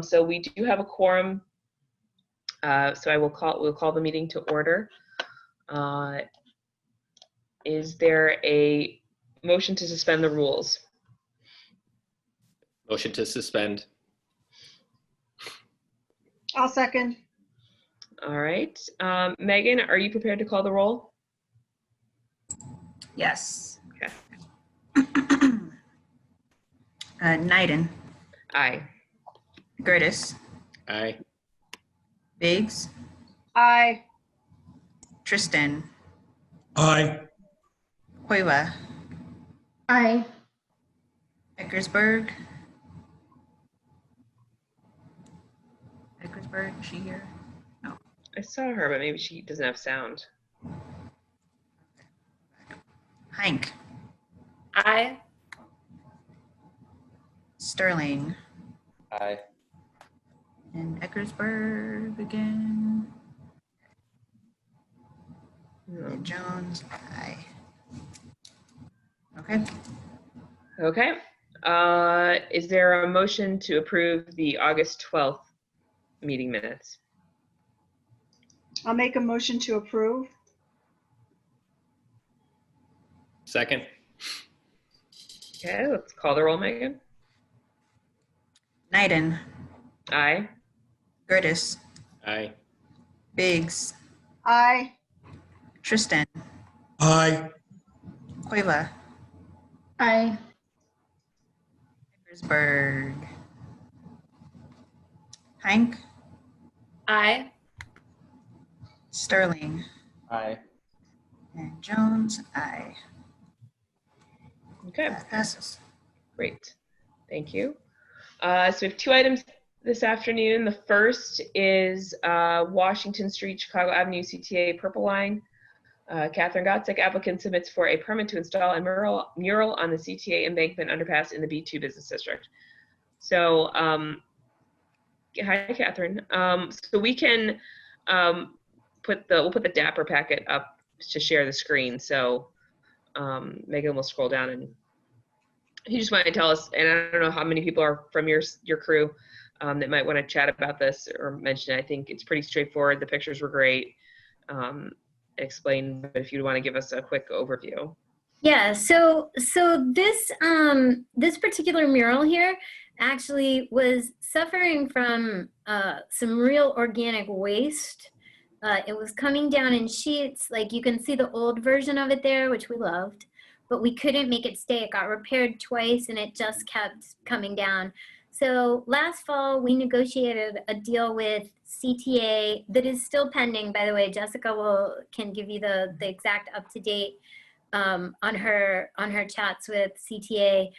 So we do have a quorum. So we'll call the meeting to order. Is there a motion to suspend the rules? Motion to suspend. I'll second. All right. Megan, are you prepared to call the roll? Yes. Okay. Knighton, Aye. Gertis, Aye. Biggs, Aye. Tristan, Aye. Cueva, Aye. Eckersberg. Eckersberg, is she here? No. I saw her, but maybe she doesn't have sound. Hank, Aye. Sterling, Aye. and Eckersberg again. And Jones, aye. Okay. Okay. Is there a motion to approve the August 12th meeting minutes? I'll make a motion to approve. Second. Okay, let's call the roll, Megan. Knighton, Aye. Gertis, Aye. Biggs, Aye. Tristan, Aye. Cueva, Aye. Eckersberg. Hank, Aye. Sterling, Aye. and Jones, aye. Okay, That passes. great. Thank you. So we have two items this afternoon. The first is Washington Street, Chicago Avenue, CTA Purple Line. Catherine Gotzik, applicant, submits for a permit to install a mural on the CTA embankment underpass in the B2 Business District. So, hi, Catherine. So we can we'll put the Dapper packet up to share the screen. So Megan will scroll down, and you just want to tell us, and I don't know how many people are from your crew that might want to chat about this or mention it. I think it's pretty straightforward. The pictures were great. Explain, but if you want to give us a quick overview. Yeah, so this this particular mural here actually was suffering from some real organic waste. It was coming down in sheets, like you can see the old version of it there, which we loved, but we couldn't make it stay. It got repaired twice and it just kept coming down. So last fall, we negotiated a deal with CTA that is still pending, by the way. Jessica can give you the exact up-to-date on her chats with CTA.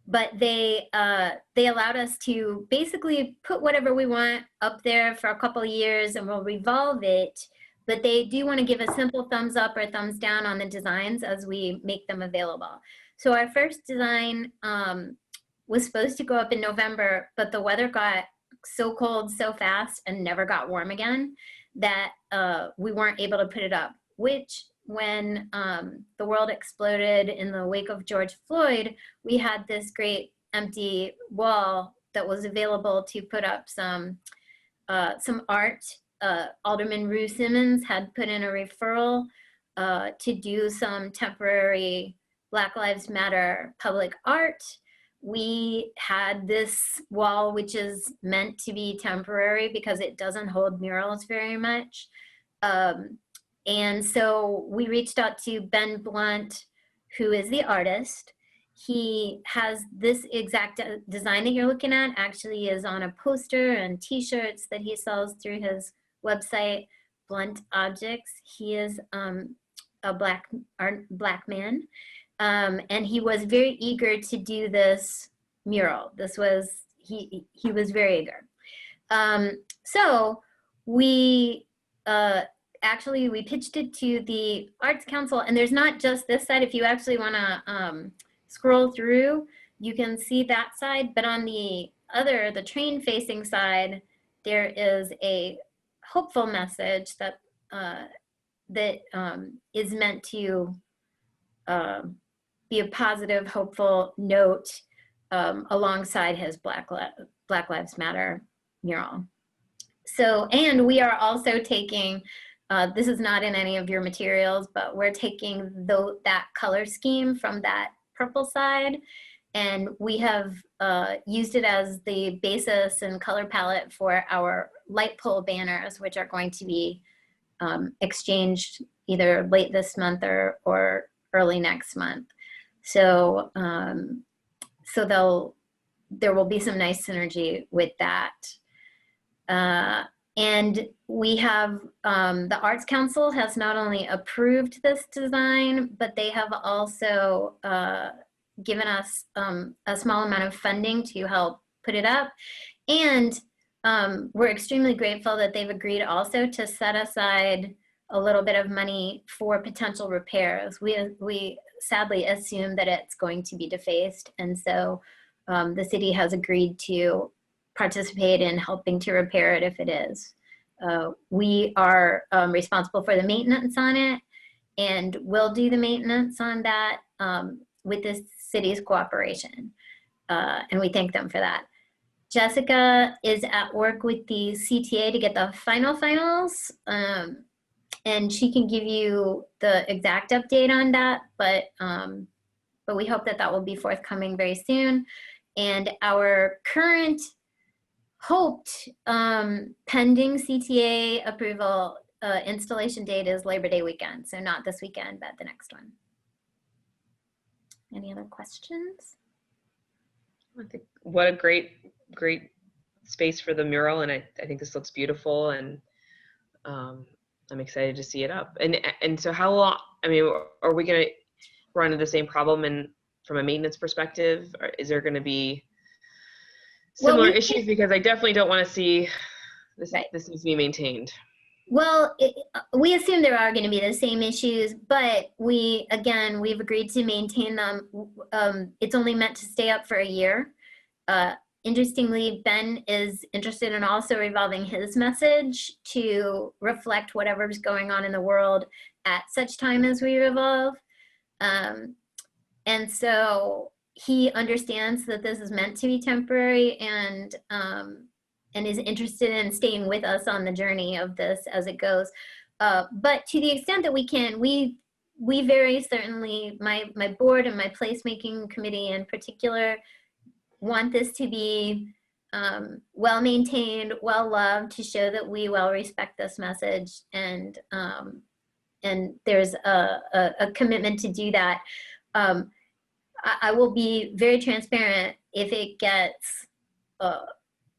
But they allowed us to basically put whatever we want up there for a couple of years and we'll revolve it. But they do want to give a simple thumbs up or thumbs down on the designs as we make them available. So our first design was supposed to go up in November, but the weather got so cold so fast and never got warm again that we weren't able to put it up, which when the world exploded in the wake of George Floyd, we had this great empty wall that was available to put up some art. Alderman Rue Simmons had put in a referral to do some temporary Black Lives Matter public art. We had this wall, which is meant to be temporary because it doesn't hold murals very much. And so we reached out to Ben Blunt, who is the artist. He has this exact design that you're looking at actually is on a poster and t-shirts that he sells through his website, Blunt Objects. He is a black man. And he was very eager to do this mural. This was, he was very eager. So we, actually, we pitched it to the Arts Council, and there's not just this side. If you actually want to scroll through, you can see that side. But on the other, the train-facing side, there is a hopeful message that is meant to be a positive, hopeful note alongside his Black Lives Matter mural. So, and we are also taking, this is not in any of your materials, but we're taking that color scheme from that purple side, and we have used it as the basis and color palette for our light pole banners, which are going to be exchanged either late this month or early next month. So, there will be some nice synergy with that. And we have, the Arts Council has not only approved this design, but they have also given us a small amount of funding to help put it up. And we're extremely grateful that they've agreed also to set aside a little bit of money for potential repairs. We sadly assume that it's going to be defaced, and so the city has agreed to participate in helping to repair it if it is. We are responsible for the maintenance on it, and will do the maintenance on that with the city's cooperation. And we thank them for that. Jessica is at work with the CTA to get the finals, and she can give you the exact update on that, but we hope that that will be forthcoming very soon. And our current hoped pending CTA approval installation date is Labor Day weekend. So not this weekend, but the next one. Any other questions? I think what a great space for the mural, and I think this looks beautiful, and I'm excited to see it up. And so how long, I mean, are we gonna run into the same problem and from a maintenance perspective, or is there gonna be similar issues? Because I definitely don't want to see this, right. This needs to be maintained. Well, we assume there are going to be the same issues, but we've agreed to maintain them. It's only meant to stay up for a year. Interestingly, Ben is interested in also evolving his message to reflect whatever's going on in the world at such time as we evolve. And so he understands that this is meant to be temporary, and is interested in staying with us on the journey of this as it goes. But to the extent that we can, we very certainly, my board and my placemaking committee in particular, want this to be well maintained, well loved, to show that we well respect this message, and there's a commitment to do that. I will be very transparent. If it gets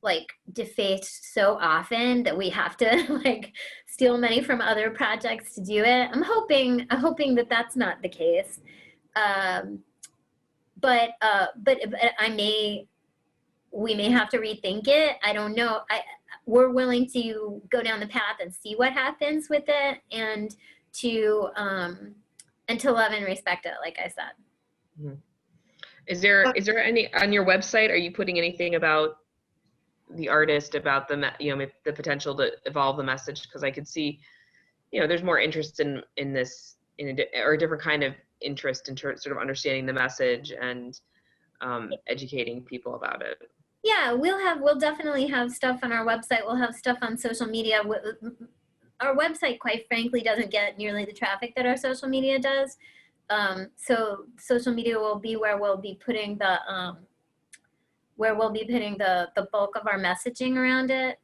like defaced so often that we have to like steal money from other projects to do it, I'm hoping that that's not the case. But we may have to rethink it. I don't know. We're willing to go down the path and see what happens with it, and to love and respect it, like I said. Mm-hmm. Is there any on your website? Are you putting anything about the artist, about the the potential to evolve the message? Because I could see, there's more interest in this, or a different kind of interest in sort of understanding the message and educating people about it. Yeah, we'll definitely have stuff on our website. We'll have stuff on social media. Our website, quite frankly, doesn't get nearly the traffic that our social media does. So social media will be where we'll be putting the bulk of our messaging around it.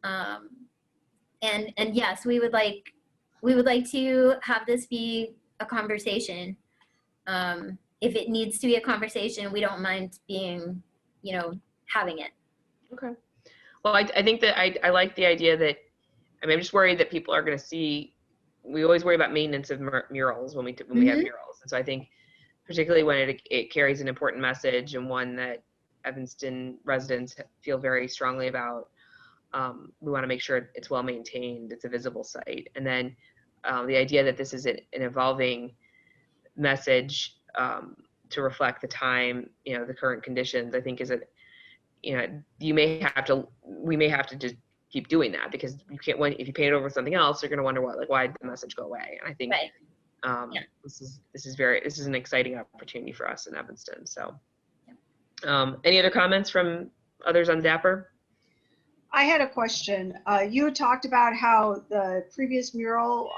And yes, we would like to have this be a conversation. If it needs to be a conversation, we don't mind being, having it. Okay. Well, I think that I like the idea that, I'm just worried that people are going to see, we always worry about maintenance of murals when we have murals. And so I think particularly when it carries an important message, and one that Evanston residents feel very strongly about, we want to make sure it's well maintained, it's a visible site. And then the idea that this is an evolving message to reflect the time, the current conditions, I think is we may have to just keep doing that, because you can't, if you paint it over something else, you're going to wonder why did the message go away? And I think right. this is an exciting opportunity for us in Evanston. So Any other comments from others on Dapper? I had a question. You had talked about how the previous mural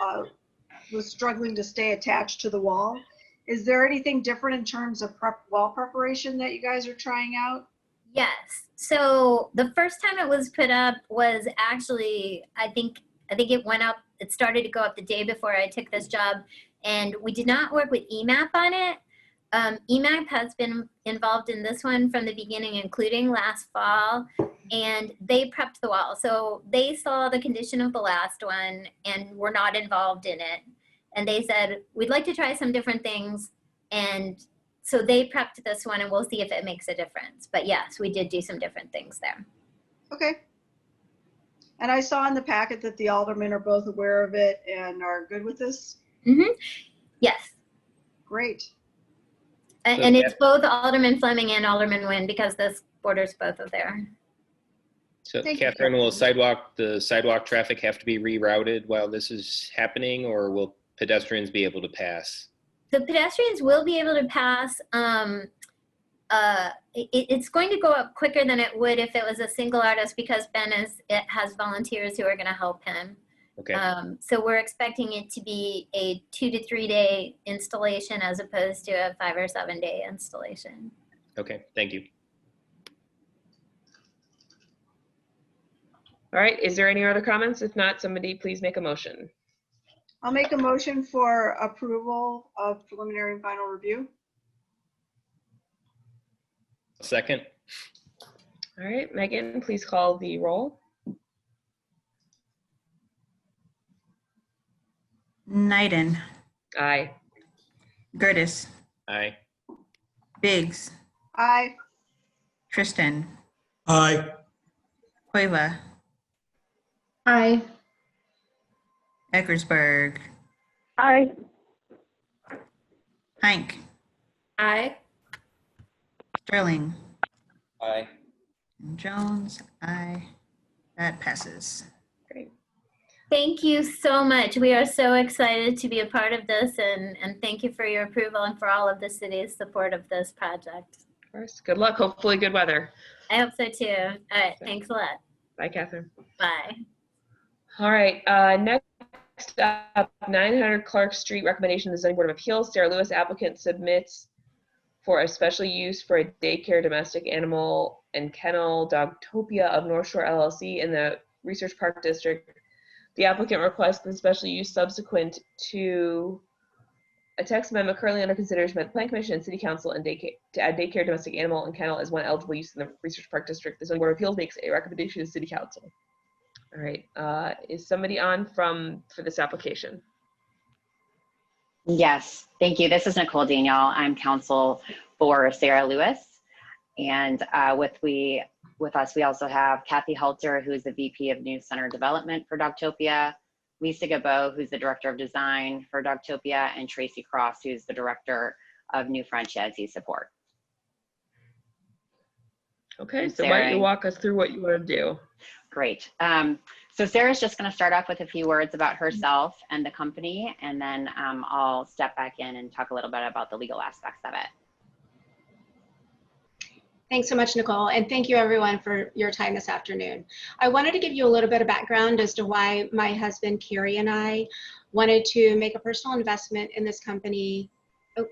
was struggling to stay attached to the wall. Is there anything different in terms of wall preparation that you guys are trying out? Yes. So the first time it was put up was actually, I think it went up, it started to go up the day before I took this job, and we did not work with EMAP on it. EMAP has been involved in this one from the beginning, including last fall, and they prepped the wall. So they saw the condition of the last one and were not involved in it. And they said, we'd like to try some different things. And so they prepped this one, and we'll see if it makes a difference. But yes, we did do some different things there. Okay. And I saw in the packet that the aldermen are both aware of it and are good with this. Mm-hmm. Yes. Great. And it's both Alderman Fleming and Alderman Nguyen, because this borders both of there. So Thank you, Catherine, will Catherine. the sidewalk traffic have to be rerouted while this is happening, or will pedestrians be able to pass? The pedestrians will be able to pass. It's going to go up quicker than it would if it was a single artist, because Ben has volunteers who are going to help him. Okay. So we're expecting it to be a 2 to 3 day installation as opposed to a 5 or 7 day installation. Okay, thank you. All right, is there any other comments? If not, somebody please make a motion. I'll make a motion for approval of preliminary and final review. Second. All right, Megan, please call the roll. Naiden, Aye. Gertis, Aye. Biggs, Aye. Tristan, Aye. Cueva, Aye. Eckersberg, Aye. Hank, Aye. Sterling, Aye. and Jones. Aye. That passes. Great. Thank you so much. We are so excited to be a part of this, and thank you for your approval and for all of the city's support of this project. Of course. Good luck. Hopefully good weather. I hope so too. All right, thanks a lot. Bye, Catherine. Bye. All right, next up, 900 Clark Street, recommendation to the Zoning Board of Appeals. Sarah Lewis, applicant, submits for a special use for a daycare, domestic animal, and kennel, Dogtopia of North Shore LLC in the Research Park District. The applicant requests the special use subsequent to a text amendment currently under consideration by the Plan Commission and City Council and to add daycare, domestic animal, and kennel as one eligible use in the Research Park District. The Zoning Board of Appeals makes a recommendation to City Council. All right, is somebody on for this application? Yes, thank you. This is Nicole Daniel. I'm counsel for Sarah Lewis. And with us, we also have Kathy Halter, who is the VP of New Center Development for Dogtopia, Lisa Gabo, who's the Director of Design for Dogtopia, and Tracy Cross, who's the Director of New Franchisee Support. Okay, so why don't you walk us through what you want to do? Great. So Sarah's just going to start off with a few words about herself and the company, and then I'll step back in and talk a little bit about the legal aspects of it. Thanks so much, Nicole, and thank you everyone for your time this afternoon. I wanted to give you a little bit of background as to why my husband, Carrie, and I wanted to make a personal investment in this company. Oh,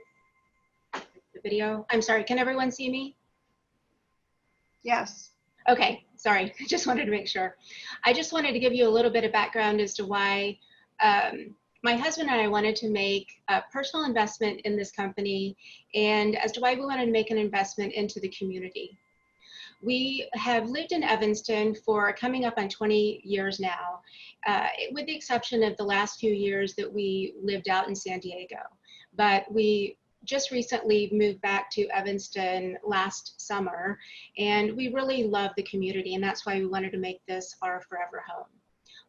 the video. I'm sorry, can everyone see me? Yes. Okay, sorry, I just wanted to make sure. I just wanted to give you a little bit of background as to why my husband and I wanted to make a personal investment in this company, and as to why we wanted to make an investment into the community. We have lived in Evanston for coming up on 20 years now, with the exception of the last few years that we lived out in San Diego. But we just recently moved back to Evanston last summer, and we really love the community, and that's why we wanted to make this our forever home.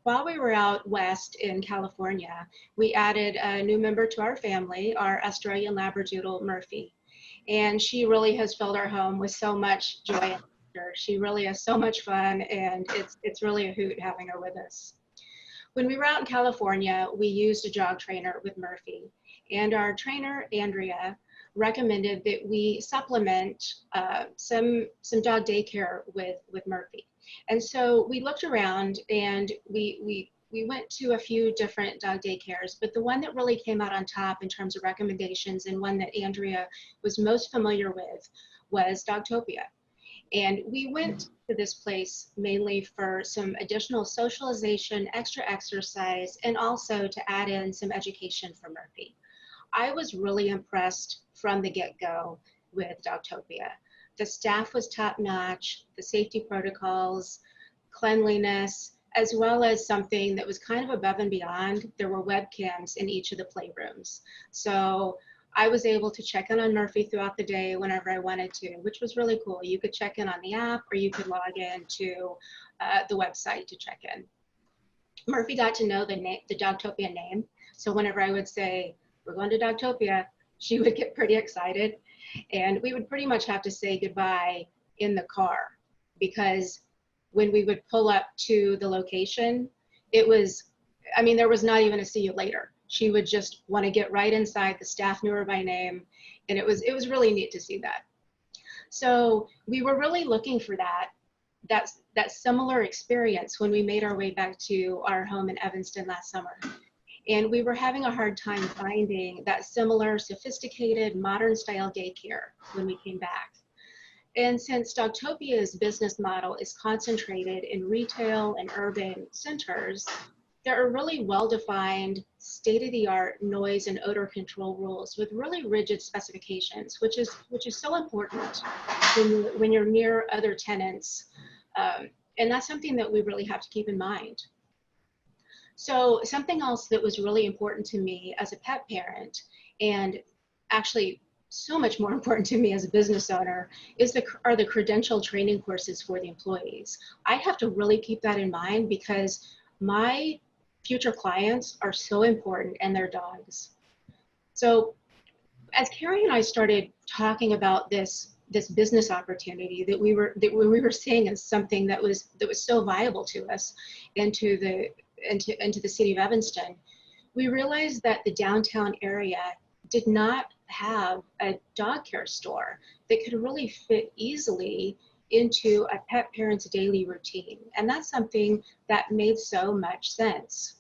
While we were out west in California, we added a new member to our family, our Australian Labradoodle, Murphy. And she really has filled our home with so much joy and laughter. She really is so much fun, and it's really a hoot having her with us. When we were out in California, we used a dog trainer with Murphy. And our trainer, Andrea, recommended that we supplement some dog daycare with Murphy. And so we looked around and we went to a few different dog daycares, but the one that really came out on top in terms of recommendations and one that Andrea was most familiar with was Dogtopia. And we went to this place mainly for some additional socialization, extra exercise, and also to add in some education for Murphy. I was really impressed from the get-go with Dogtopia. The staff was top-notch, the safety protocols, cleanliness, as well as something that was kind of above and beyond. There were webcams in each of the playrooms. So I was able to check in on Murphy throughout the day whenever I wanted to, which was really cool. You could check in on the app or you could log in to the website to check in. Murphy got to know the Dogtopia name. So whenever I would say, we're going to Dogtopia, she would get pretty excited. And we would pretty much have to say goodbye in the car, because when we would pull up to the location, it was, I mean, there was not even a see you later. She would just want to get right inside. The staff knew her by name, and it was really neat to see that. So we were really looking for that similar experience when we made our way back to our home in Evanston last summer. And we were having a hard time finding that similar sophisticated modern style daycare when we came back. And since Dogtopia's business model is concentrated in retail and urban centers, there are really well-defined state-of-the-art noise and odor control rules with really rigid specifications, which is so important when you're near other tenants. And that's something that we really have to keep in mind. So something else that was really important to me as a pet parent, and actually so much more important to me as a business owner, are the credential training courses for the employees. I have to really keep that in mind because my future clients are so important, and their dogs. So as Carrie and I started talking about this business opportunity that we were seeing as something that was so viable to us and to the city of Evanston, we realized that the downtown area did not have a dog care store that could really fit easily into a pet parent's daily routine. And that's something that made so much sense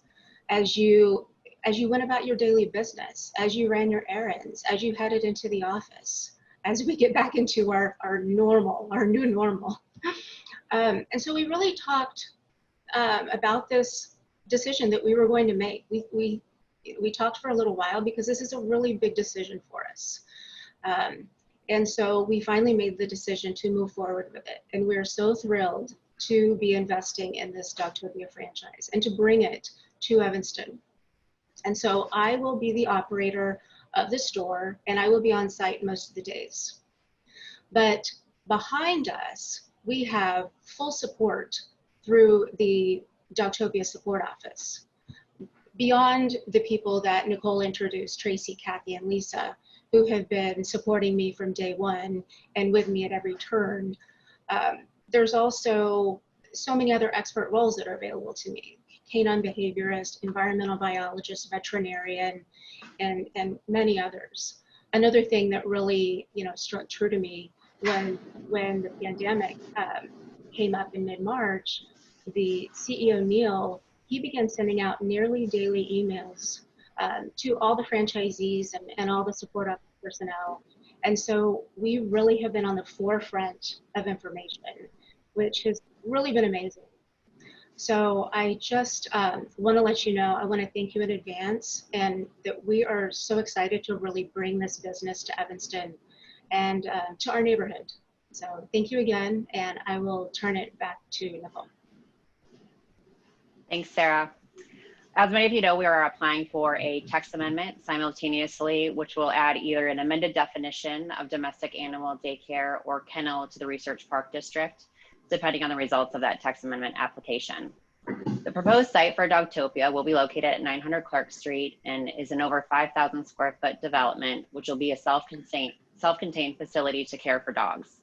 as you went about your daily business, as you ran your errands, as you headed into the office, as we get back into our new normal. And so we really talked about this decision that we were going to make. We talked for a little while because this is a really big decision for us. And so we finally made the decision to move forward with it. And we're so thrilled to be investing in this Dogtopia franchise and to bring it to Evanston. And so I will be the operator of the store, and I will be on site most of the days. But behind us, we have full support through the Dogtopia support office. Beyond the people that Nicole introduced, Tracy, Kathy, and Lisa, who have been supporting me from day one and with me at every turn, there's also so many other expert roles that are available to me. Canine behaviorist, environmental biologist, veterinarian, and many others. Another thing that really struck true to me when the pandemic came up in mid-March, the CEO, Neil, he began sending out nearly daily emails to all the franchisees and all the support personnel. And so we really have been on the forefront of information, which has really been amazing. So I just want to let you know, I want to thank you in advance, and that we are so excited to really bring this business to Evanston and to our neighborhood. So thank you again, and I will turn it back to Nicole. Thanks, Sarah. As many of you know, we are applying for a text amendment simultaneously, which will add either an amended definition of domestic animal daycare or kennel to the Research Park District, depending on the results of that text amendment application. The proposed site for Dogtopia will be located at 900 Clark Street and is an over 5,000 square foot development, which will be a self-contained facility to care for dogs.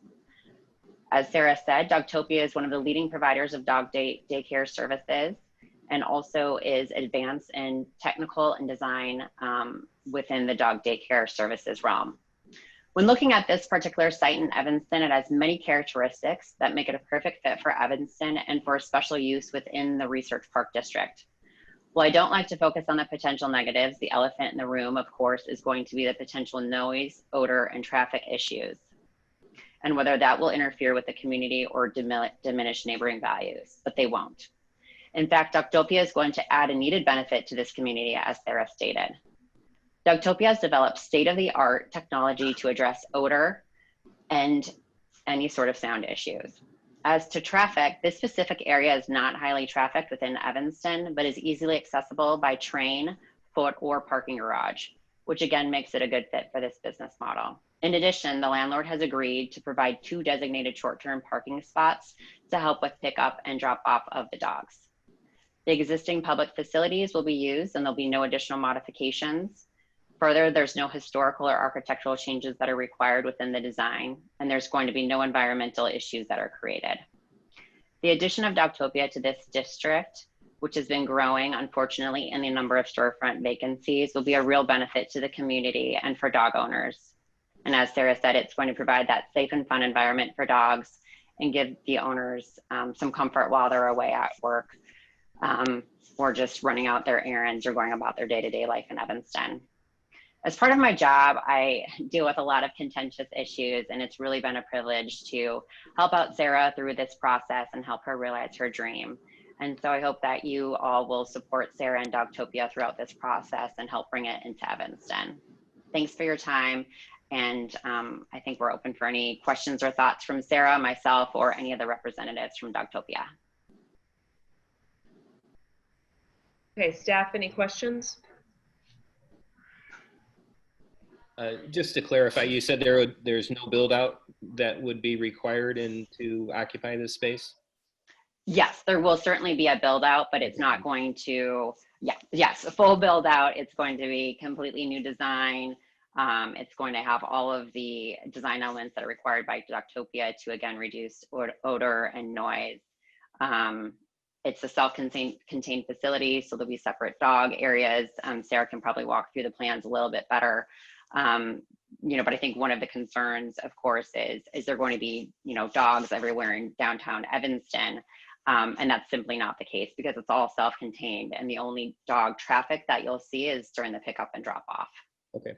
As Sarah said, Dogtopia is one of the leading providers of dog daycare services, and also is advanced in technical and design within the dog daycare services realm. When looking at this particular site in Evanston, it has many characteristics that make it a perfect fit for Evanston and for special use within the Research Park District. While I don't like to focus on the potential negatives, the elephant in the room, of course, is going to be the potential noise, odor, and traffic issues, and whether that will interfere with the community or diminish neighboring values, but they won't. In fact, Doctopia is going to add a needed benefit to this community, as Sarah stated. Doctopia has developed state-of-the-art technology to address odor and any sort of sound issues. As to traffic, this specific area is not highly trafficked within Evanston, but is easily accessible by train, foot, or parking garage, which again makes it a good fit for this business model. In addition, the landlord has agreed to provide 2 designated short-term parking spots to help with pickup and drop-off of the dogs. The existing public facilities will be used and there'll be no additional modifications. Further, there's no historical or architectural changes that are required within the design, and there's going to be no environmental issues that are created. The addition of Doctopia to this district, which has been growing, unfortunately, in the number of storefront vacancies, will be a real benefit to the community and for dog owners. And as Sarah said, it's going to provide that safe and fun environment for dogs and give the owners some comfort while they're away at work or just running out their errands or going about their day-to-day life in Evanston. As part of my job, I deal with a lot of contentious issues, and it's really been a privilege to help out Sarah through this process and help her realize her dream. And so I hope that you all will support Sarah and Doctopia throughout this process and help bring it into Evanston. Thanks for your time. And I think we're open for any questions or thoughts from Sarah, myself, or any of the representatives from Doctopia. Okay, staff, any questions? Just to clarify, you said there's no build out that would be required to occupy this space? Yes, there will certainly be a build out, but it's not going to, yes, a full build out. It's going to be completely new design. It's going to have all of the design elements that are required by Doctopia to, again, reduce odor and noise. It's a self-contained facility, so there'll be separate dog areas. Sarah can probably walk through the plans a little bit better. But I think one of the concerns, of course, is there going to be, dogs everywhere in downtown Evanston? And that's simply not the case because it's all self-contained, and the only dog traffic that you'll see is during the pickup and drop off. Okay,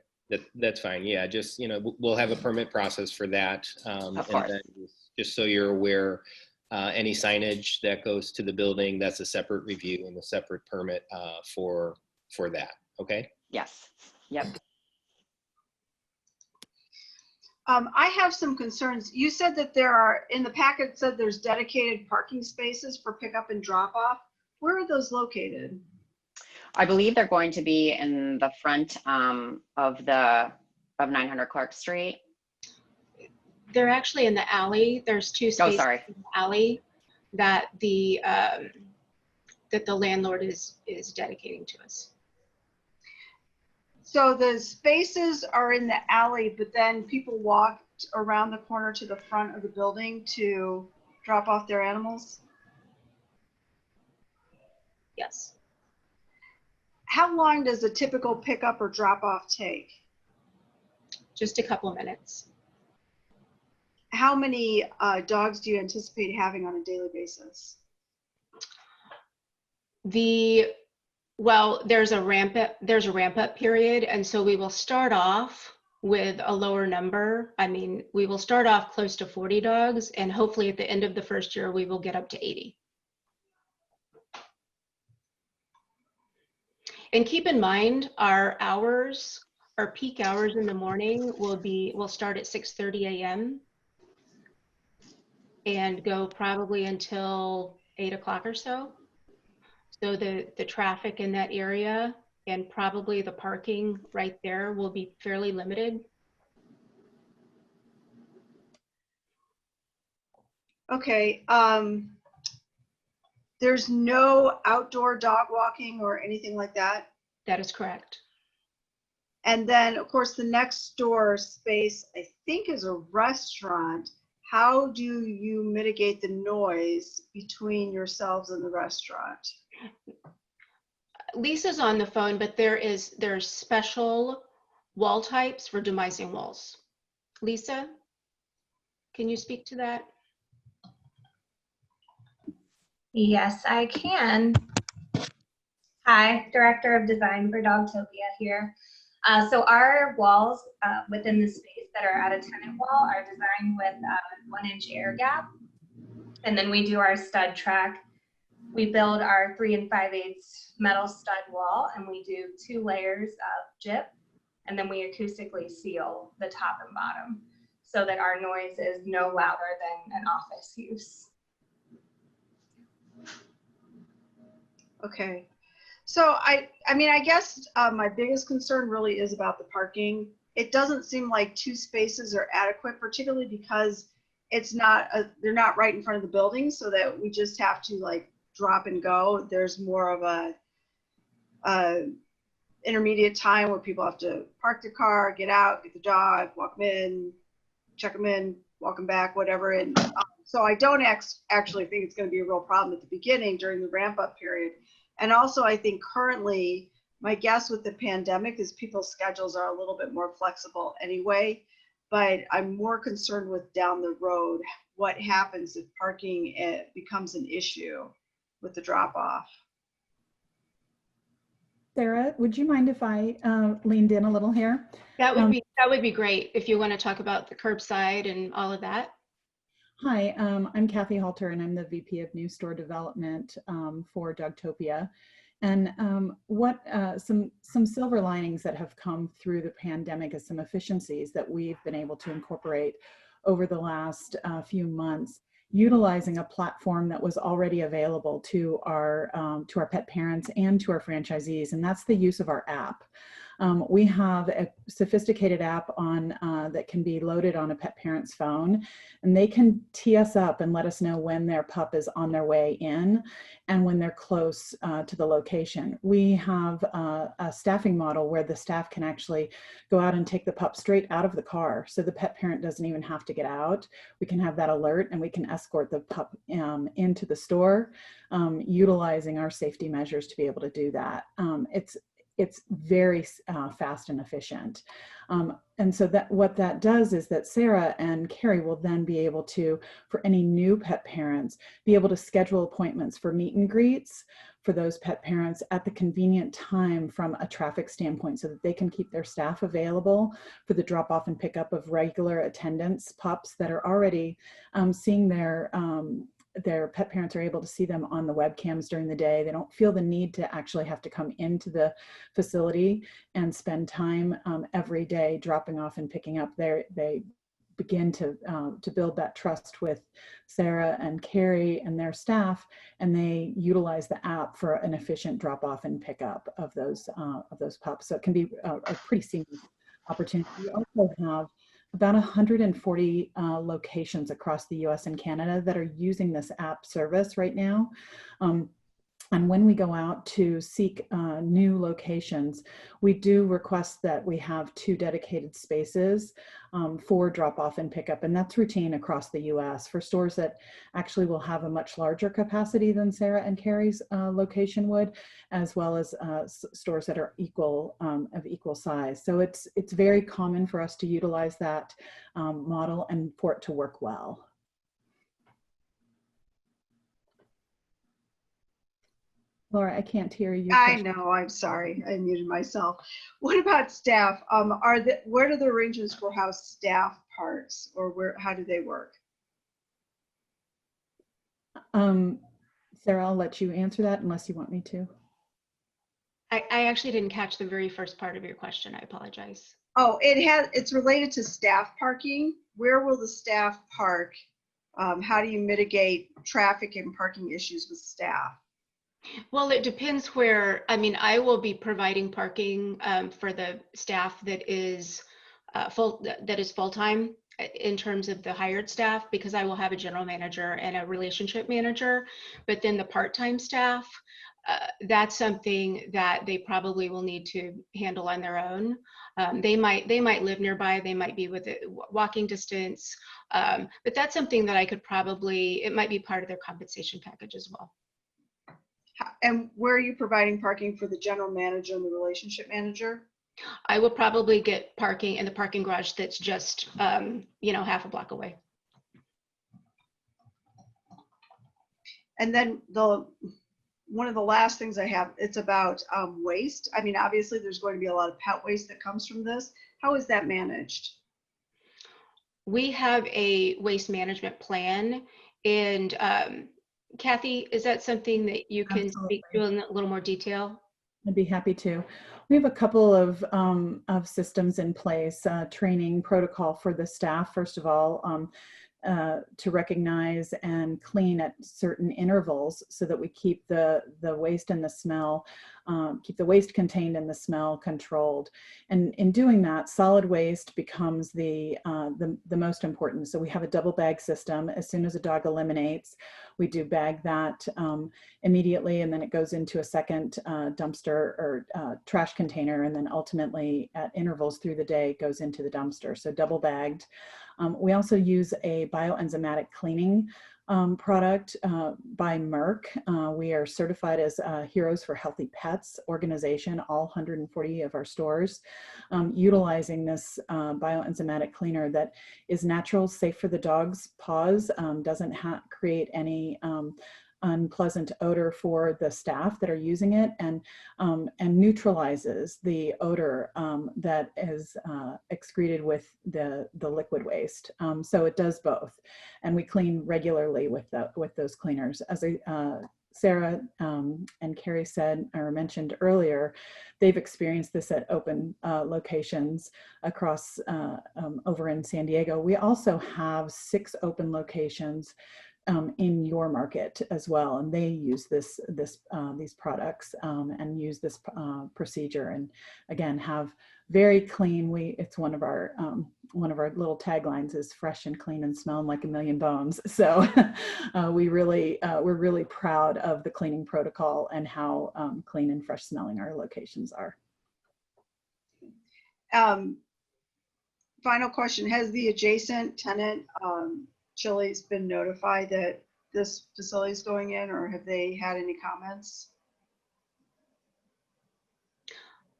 that's fine. Yeah, just, we'll have a permit process for that. Of course. And then just so you're aware, any signage that goes to the building, that's a separate review and a separate permit for that. Okay. Yes. Yep. I have some concerns. You said that there are, in the packet it said there's dedicated parking spaces for pickup and drop off. Where are those located? I believe they're going to be in the front of 900 Clark Street. They're actually in the alley. There's 2 spaces in the alley that the landlord is dedicating to us. So the spaces are in the alley, but then people walk around the corner to the front of the building to drop off their animals? Yes. How long does a typical pickup or drop off take? Just a couple of minutes. How many dogs do you anticipate having on a daily basis? Well, there's a ramp up period, and so we will start off with a lower number. I mean, we will start off close to 40 dogs, and hopefully at the end of the first year, we will get up to 80. And keep in mind, our peak hours in the morning will start at 6:30 a.m. and go probably until 8 o'clock or so. So the traffic in that area and probably the parking right there will be fairly limited. Okay. There's no outdoor dog walking or anything like that? That is correct. And then, of course, the next door space, I think, is a restaurant. How do you mitigate the noise between yourselves and the restaurant? Lisa's on the phone, but there's special wall types for demising walls. Lisa, can you speak to that? Yes, I can. Hi, Director of Design for Dogtopia here. So our walls within the space that are at a tenant wall are designed with 1-inch air gap. And then we do our stud track. We build our 3 5/8 metal stud wall, and we do 2 layers of gyp, and then we acoustically seal the top and bottom so that our noise is no louder than an office use. Okay. So I mean, I guess my biggest concern really is about the parking. It doesn't seem like 2 spaces are adequate, particularly because it's not, they're not right in front of the building, so that we just have to like drop and go. There's more of a intermediate time where people have to park their car, get out, get the dog, walk them in, check them in, walk them back, whatever. And so I don't actually think it's going to be a real problem at the beginning during the ramp up period. And also I think currently, my guess with the pandemic is people's schedules are a little bit more flexible anyway, but I'm more concerned with down the road, what happens if parking becomes an issue with the drop off. Sarah, would you mind if I leaned in a little here? That would be great if you want to talk about the curbside and all of that. Hi, I'm Kathy Halter, and I'm the VP of New Store Development for Dogtopia. And some silver linings that have come through the pandemic is some efficiencies that we've been able to incorporate over the last few months, utilizing a platform that was already available to our pet parents and to our franchisees, and that's the use of our app. We have a sophisticated app on that can be loaded on a pet parent's phone, and they can tee us up and let us know when their pup is on their way in and when they're close to the location. We have a staffing model where the staff can actually go out and take the pup straight out of the car, so the pet parent doesn't even have to get out. We can have that alert, and we can escort the pup into the store, utilizing our safety measures to be able to do that. It's very fast and efficient. And so what that does is that Sarah and Carrie will then be able to, for any new pet parents, be able to schedule appointments for meet and greets for those pet parents at the convenient time from a traffic standpoint, so that they can keep their staff available for the drop off and pickup of regular attendance pups that are already seeing their pet parents are able to see them on the webcams during the day. They don't feel the need to actually have to come into the facility and spend time every day dropping off and picking up. They begin to build that trust with Sarah and Carrie and their staff, and they utilize the app for an efficient drop off and pickup of those pups. So it can be a pretty seamless opportunity. We also have about 140 locations across the US and Canada that are using this app service right now. And when we go out to seek new locations, we do request that we have 2 dedicated spaces for drop off and pickup. And that's routine across the US for stores that actually will have a much larger capacity than Sarah and Carrie's location would, as well as stores that are of equal size. So it's very common for us to utilize that model and for it to work well. Laura, I can't hear you. I know, I'm sorry, I muted myself. What about staff? What are the arrangements for how staff parks, or how do they work? Sarah, I'll let you answer that unless you want me to. I actually didn't catch the very first part of your question. I apologize. Oh, it's related to staff parking. Where will the staff park? How do you mitigate traffic and parking issues with staff? Well, it depends where. I mean, I will be providing parking for the staff that is full-time in terms of the hired staff, because I will have a general manager and a relationship manager. But then the part-time staff, that's something that they probably will need to handle on their own. They might live nearby. They might be within walking distance. But that's something that I could it might be part of their compensation package as well. And where are you providing parking for the general manager and the relationship manager? I will probably get parking in the parking garage that's just, half a block away. And then one of the last things I have, it's about waste. I mean, obviously there's going to be a lot of pet waste that comes from this. How is that managed? We have a waste management plan, and Kathy, is that something that you can speak to in a little more detail? I'd be happy to. We have a couple of systems in place, training protocol for the staff, first of all, to recognize and clean at certain intervals so that we keep the waste and the smell, keep the waste contained and the smell controlled. And in doing that, solid waste becomes the most important. So we have a double bag system. As soon as a dog eliminates, we do bag that immediately, and then it goes into a second dumpster or trash container, and then ultimately at intervals through the day goes into the dumpster. So double bagged. We also use a bioenzymatic cleaning product by Merck. We are certified as Heroes for Healthy Pets organization, all 140 of our stores, utilizing this bioenzymatic cleaner that is natural, safe for the dog's paws, doesn't create any unpleasant odor for the staff that are using it, and neutralizes the odor that is excreted with the liquid waste. So it does both, and we clean regularly with those cleaners. As Sarah and Carrie said or mentioned earlier, they've experienced this at open locations across over in San Diego. We also have 6 open locations in your market as well, and they use these products and use this procedure, and again have very clean. It's one of our little taglines is fresh and clean and smelling like a million bones. So we're really proud of the cleaning protocol and how clean and fresh smelling our locations are. Final question: has the adjacent tenant Chili's been notified that this facility is going in, or have they had any comments?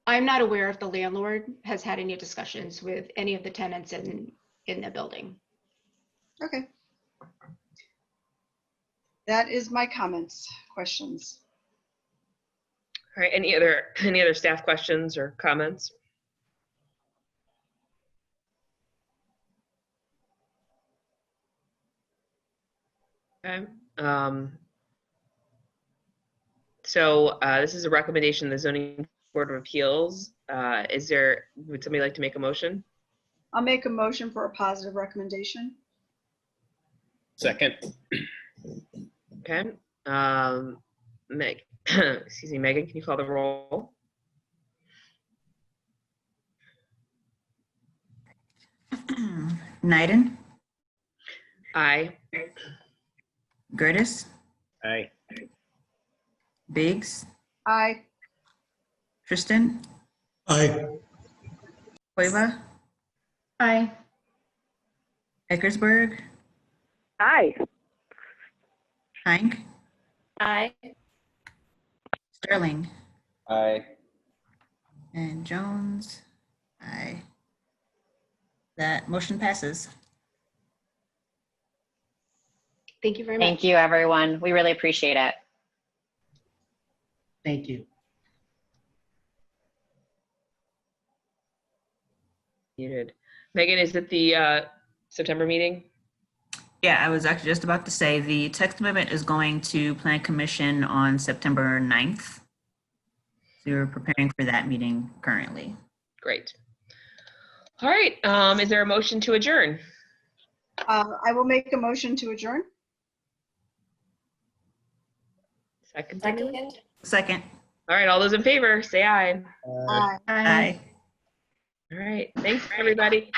I'm not aware if the landlord has had any discussions with any of the tenants in the building. Okay. That is my comments, questions. All right, any other staff questions or comments? Okay. So this is a recommendation of the Zoning Board of Appeals. Would somebody like to make a motion? I'll make a motion for a positive recommendation. Second. Okay. Excuse me, Megan, can you call the roll? Naiden, Aye. Gertis, Aye. Biggs, Aye. Tristan, Aye. Cueva, Aye. Eckersberg, Aye. Hank, Aye. Sterling, Aye. and Jones. Aye. That motion passes. Thank you very much. Thank you, everyone. We really appreciate it. Thank you. Muted. Megan, is it the September meeting? Yeah, I was actually just about to say the text amendment is going to Plan Commission on September 9th. So we're preparing for that meeting currently. Great. All right. Is there a motion to adjourn? I will make a motion to adjourn. Second. Second. All right. All those in favor, say aye. Aye. Aye. All right. Thanks, everybody.